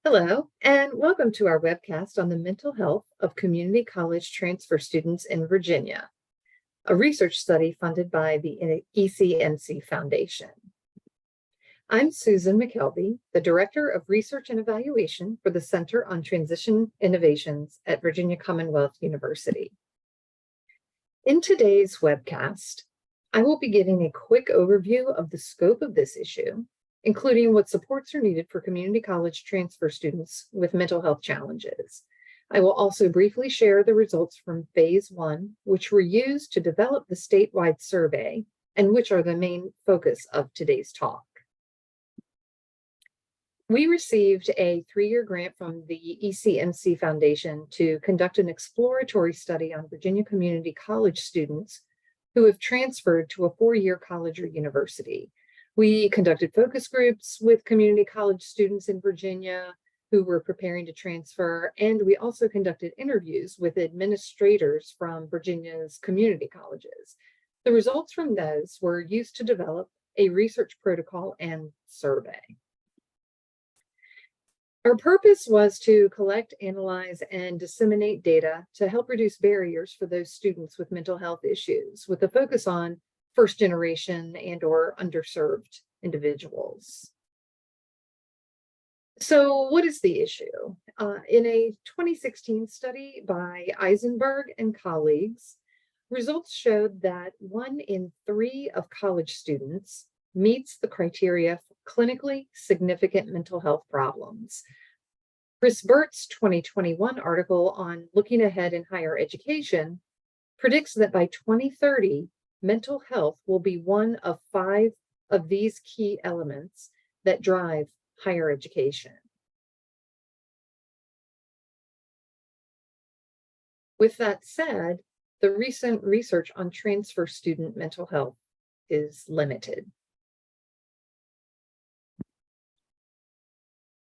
Hello, and welcome to our webcast on the mental health of community college transfer students in Virginia, a research study funded by the ECMC Foundation. I'm Susan McKelvey, the Director of Research and Evaluation for the Center on Transition Innovations at Virginia Commonwealth University. In today's webcast, I will be giving a quick overview of the scope of this issue, including what supports are needed for community college transfer students with mental health challenges. I will also briefly share the results from Phase 1, which were used to develop the statewide survey and which are the main focus of today's talk. We received a 3-year grant from the ECMC Foundation to conduct an exploratory study on Virginia community college students who have transferred to a 4-year college or university. We conducted focus groups with community college students in Virginia who were preparing to transfer, and we also conducted interviews with administrators from Virginia's community colleges. The results from those were used to develop a research protocol and survey. Our purpose was to collect, analyze, and disseminate data to help reduce barriers for those students with mental health issues, with a focus on first generation and/or underserved individuals. So what is the issue? In a 2016 study by Eisenberg and colleagues, results showed that 1 in 3 of college students meets the criteria for clinically significant mental health problems. Chris Burt's 2021 article on looking ahead in higher education predicts that by 2030, mental health will be one of 5 of these key elements that drive higher education. With that said, the recent research on transfer student mental health is limited.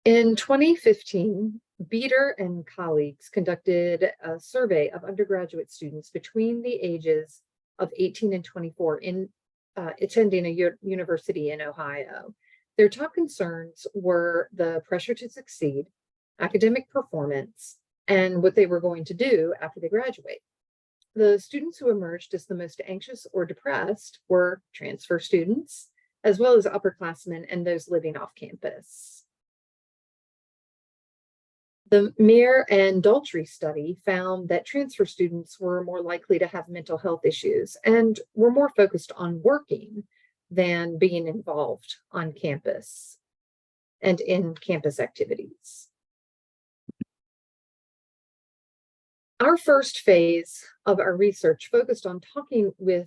In 2015, Beater and colleagues conducted a survey of undergraduate students between the ages of 18 and 24 in attending a university in Ohio. Their top concerns were the pressure to succeed, academic performance, and what they were going to do after they graduate. The students who emerged as the most anxious or depressed were transfer students, as well as upperclassmen and those living off campus. The Meir and Daltrey study found that transfer students were more likely to have mental health issues and were more focused on working than being involved on campus and in campus activities. Our first phase of our research focused on talking with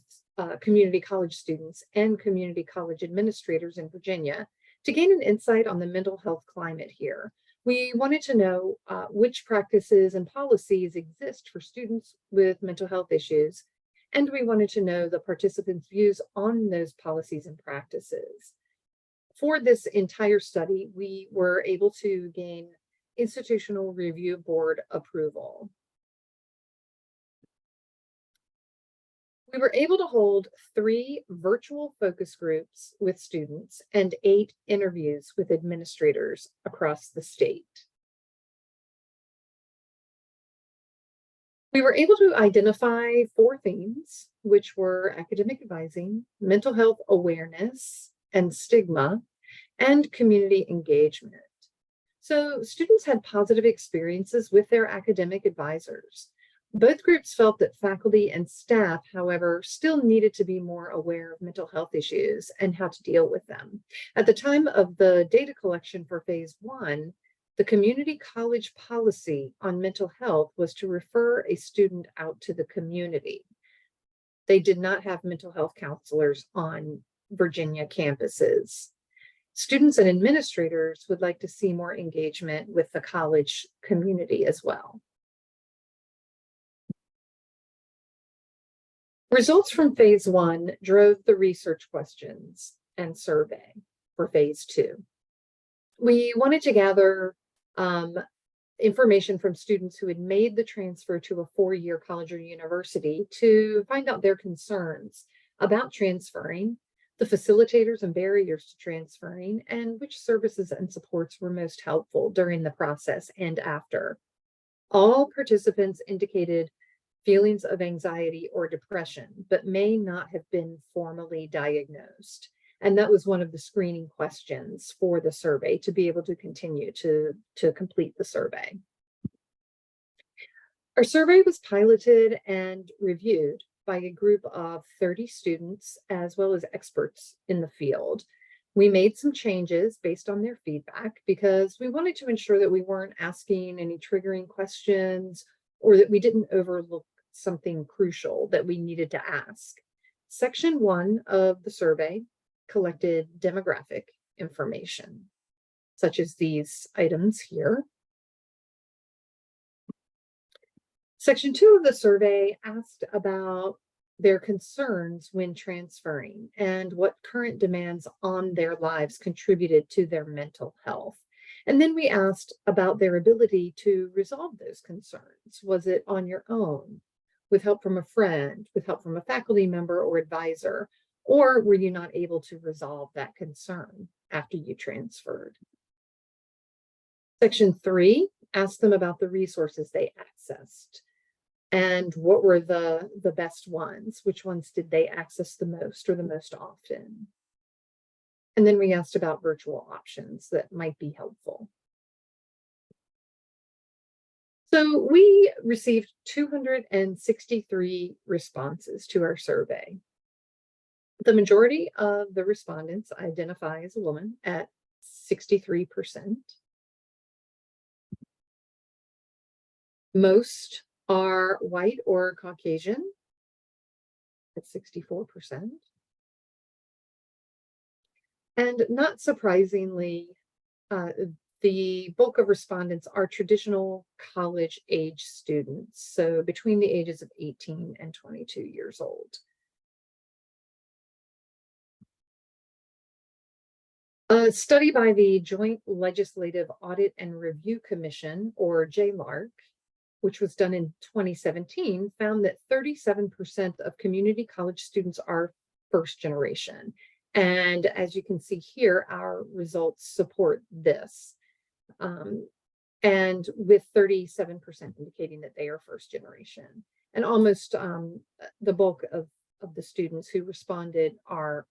community college students and community college administrators in Virginia to gain an insight on the mental health climate here. We wanted to know which practices and policies exist for students with mental health issues, and we wanted to know the participants' views on those policies and practices. For this entire study, we were able to gain Institutional Review Board approval. We were able to hold 3 virtual focus groups with students and 8 interviews with administrators across the state. We were able to identify 4 themes, which were academic advising, mental health awareness and stigma, and community engagement. So students had positive experiences with their academic advisors. Both groups felt that faculty and staff, however, still needed to be more aware of mental health issues and how to deal with them. At the time of the data collection for Phase 1, the community college policy on mental health was to refer a student out to the community. They did not have mental health counselors on Virginia campuses. Students and administrators would like to see more engagement with the college community as well. Results from Phase 1 drove the research questions and survey for Phase 2. We wanted to gather information from students who had made the transfer to a 4-year college or university to find out their concerns about transferring, the facilitators and barriers to transferring, and which services and supports were most helpful during the process and after. All participants indicated feelings of anxiety or depression, but may not have been formally diagnosed. And that was one of the screening questions for the survey to be able to continue to complete the survey. Our survey was piloted and reviewed by a group of 30 students as well as experts in the field. We made some changes based on their feedback because we wanted to ensure that we weren't asking any triggering questions or that we didn't overlook something crucial that we needed to ask. Section 1 of the survey collected demographic information, such as these items here. Section 2 of the survey asked about their concerns when transferring and what current demands on their lives contributed to their mental health. And then we asked about their ability to resolve those concerns. Was it on your own, with help from a friend, with help from a faculty member or advisor, or were you not able to resolve that concern after you transferred? Section 3 asked them about the resources they accessed and what were the best ones. Which ones did they access the most or the most often? And then we asked about virtual options that might be helpful. So we received 263 responses to our survey. The majority of the respondents identify as a woman at 63%. Most are white or Caucasian at 64%. And not surprisingly, the bulk of respondents are traditional college age students, so between the ages of 18 and 22 years old. A study by the Joint Legislative Audit and Review Commission, or JLARC, which was done in 2017, found that 37% of community college students are first generation. And as you can see here, our results support this. And with 37% indicating that they are first generation. And almost the bulk of the students who responded are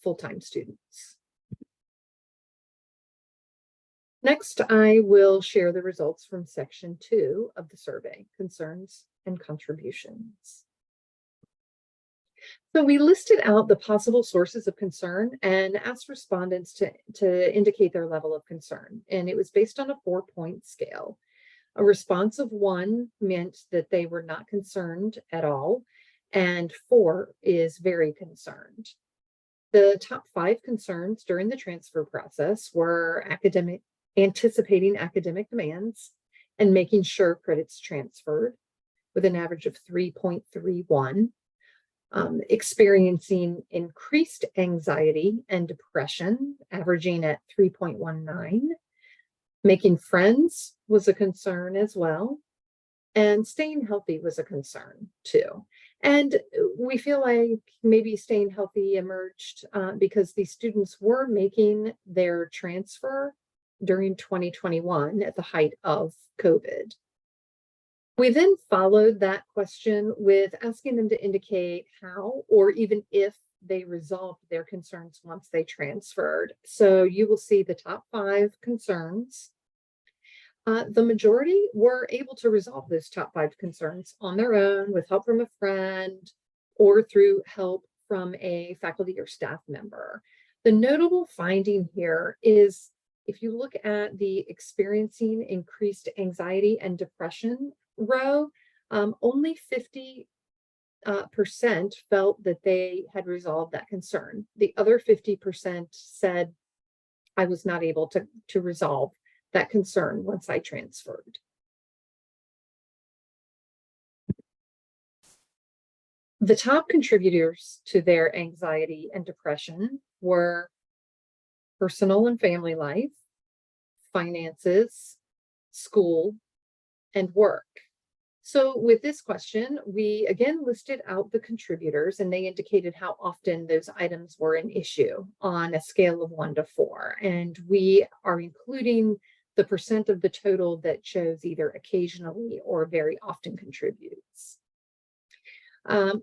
full-time students. Next, I will share the results from section 2 of the survey, concerns and contributions. So we listed out the possible sources of concern and asked respondents to indicate their level of concern. And it was based on a 4-point scale. A response of 1 meant that they were not concerned at all, and 4 is very concerned. The top 5 concerns during the transfer process were anticipating academic demands and making sure credits transferred with an average of 3.31, experiencing increased anxiety and depression, averaging at 3.19, making friends was a concern as well, and staying healthy was a concern too. And we feel like maybe staying healthy emerged because these students were making their transfer during 2021 at the height of COVID. We then followed that question with asking them to indicate how or even if they resolved their concerns once they transferred. So you will see the top 5 concerns. The majority were able to resolve those top 5 concerns on their own with help from a friend or through help from a faculty or staff member. The notable finding here is if you look at the experiencing increased anxiety and depression row, only 50% felt that they had resolved that concern. The other 50% said, I was not able to resolve that concern once I transferred. The top contributors to their anxiety and depression were personal and family life, finances, school, and work. So with this question, we again listed out the contributors and they indicated how often those items were an issue on a scale of 1 to 4. And we are including the percent of the total that chose either occasionally or very often contributes.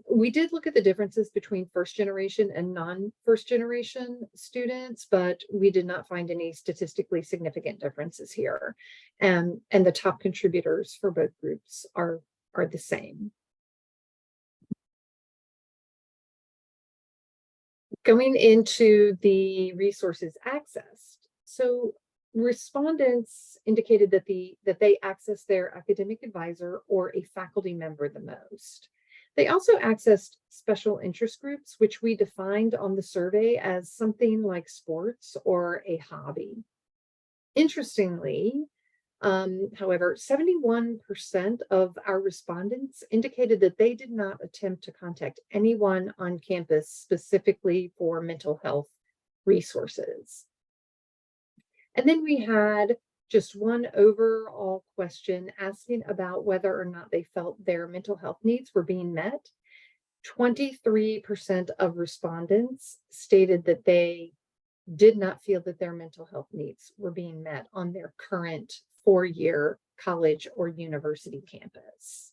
We did look at the differences between first generation and non-first generation students, but we did not find any statistically significant differences here. And the top contributors for both groups are the same. Going into the resources accessed. So respondents indicated that they accessed their academic advisor or a faculty member the most. They also accessed special interest groups, which we defined on the survey as something like sports or a hobby. Interestingly, however, 71% of our respondents indicated that they did not attempt to contact anyone on campus specifically for mental health resources. And then we had just one overall question asking about whether or not they felt their mental health needs were being met. 23% of respondents stated that they did not feel that their mental health needs were being met on their current 4-year college or university campus.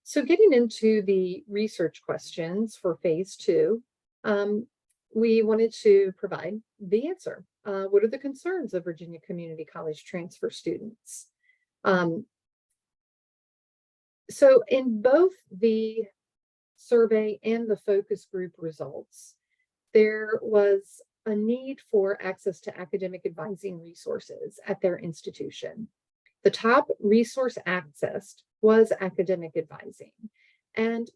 So getting into the research questions for phase 2, we wanted to provide the answer. What are the concerns of Virginia Community College transfer students? So in both the survey and the focus group results, there was a need for access to academic advising resources at their institution. The top resource accessed was academic advising. And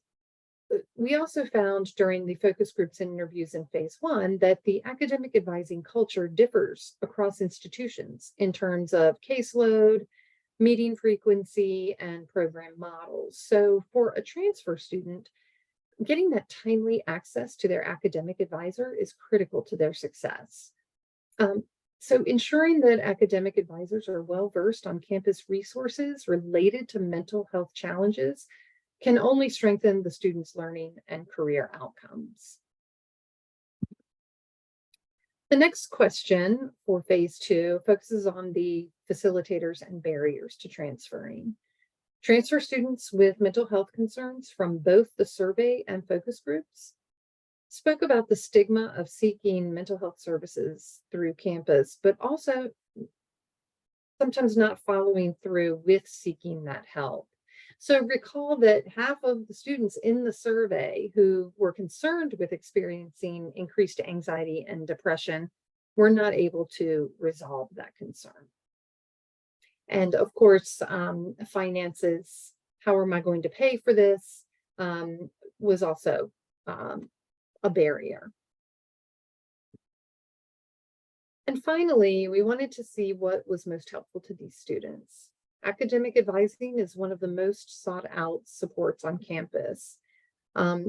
we also found during the focus groups and interviews in phase 1 that the academic advising culture differs across institutions in terms of caseload, meeting frequency, and program models. So for a transfer student, getting that timely access to their academic advisor is critical to their success. So ensuring that academic advisors are well-versed on campus resources related to mental health challenges can only strengthen the students' learning and career outcomes. The next question for phase 2 focuses on the facilitators and barriers to transferring. Transfer students with mental health concerns from both the survey and focus groups spoke about the stigma of seeking mental health services through campus, but also sometimes not following through with seeking that help. So recall that half of the students in the survey who were concerned with experiencing increased anxiety and depression were not able to resolve that concern. And of course, finances, how am I going to pay for this, was also a barrier. And finally, we wanted to see what was most helpful to these students. Academic advising is one of the most sought out supports on campus.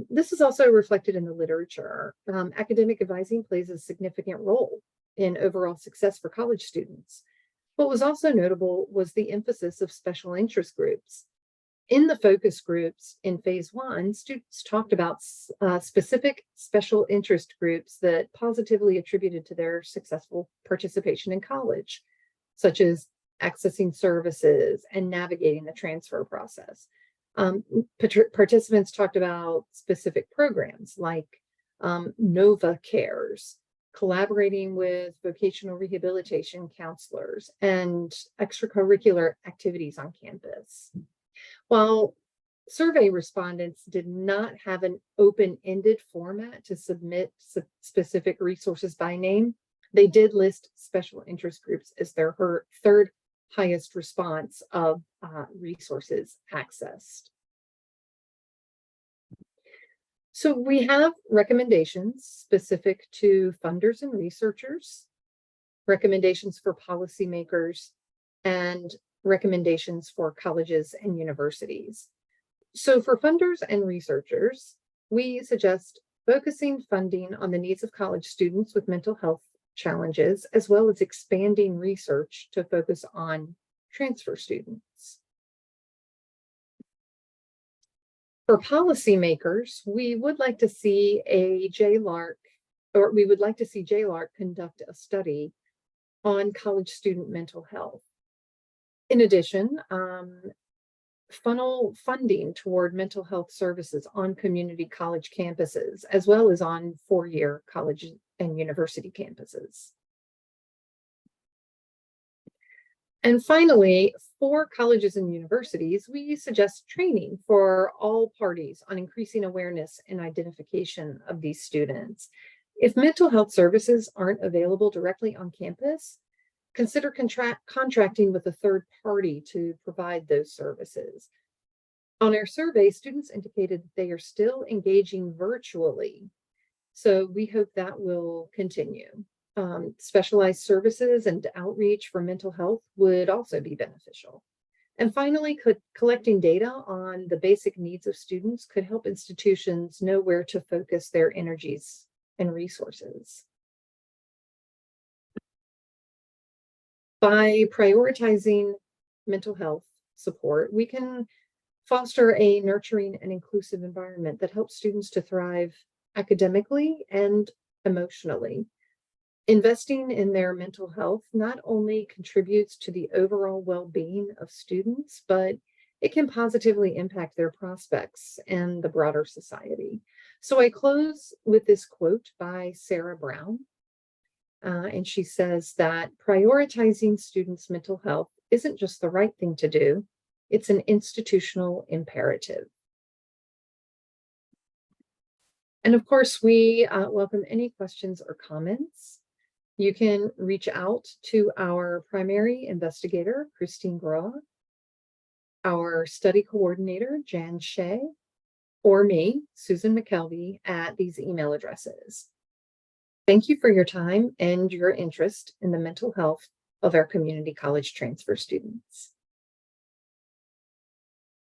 This is also reflected in the literature. Academic advising plays a significant role in overall success for college students. What was also notable was the emphasis of special interest groups. In the focus groups in phase 1, students talked about specific special interest groups that positively attributed to their successful participation in college, such as accessing services and navigating the transfer process. Participants talked about specific programs like Nova Cares, collaborating with vocational rehabilitation counselors, and extracurricular activities on campus. While survey respondents did not have an open-ended format to submit specific resources by name, they did list special interest groups as their third highest response of resources accessed. So we have recommendations specific to funders and researchers, recommendations for policymakers, and recommendations for colleges and universities. So for funders and researchers, we suggest focusing funding on the needs of college students with mental health challenges, as well as expanding research to focus on transfer students. For policymakers, we would like to see JLARC conduct a study on college student mental health. In addition, funnel funding toward mental health services on community college campuses, as well as on four-year college and university campuses. And finally, for colleges and universities, we suggest training for all parties on increasing awareness and identification of these students. If mental health services aren't available directly on campus, consider contracting with a third party to provide those services. On our survey, students indicated that they are still engaging virtually, so we hope that will continue. Specialized services and outreach for mental health would also be beneficial. And finally, collecting data on the basic needs of students could help institutions know where to focus their energies and resources. By prioritizing mental health support, we can foster a nurturing and inclusive environment that helps students to thrive academically and emotionally. Investing in their mental health not only contributes to the overall well-being of students, but it can positively impact their prospects and the broader society. So I close with this quote by Sarah Brown. And she says that prioritizing students' mental health isn't just the right thing to do, it's an institutional imperative. And of course, we welcome any questions or comments. You can reach out to our primary investigator, Christine Groh, our study coordinator, Jan Shea, or me, Susan McKelvey, at these email addresses. Thank you for your time and your interest in the mental health of our community college transfer students.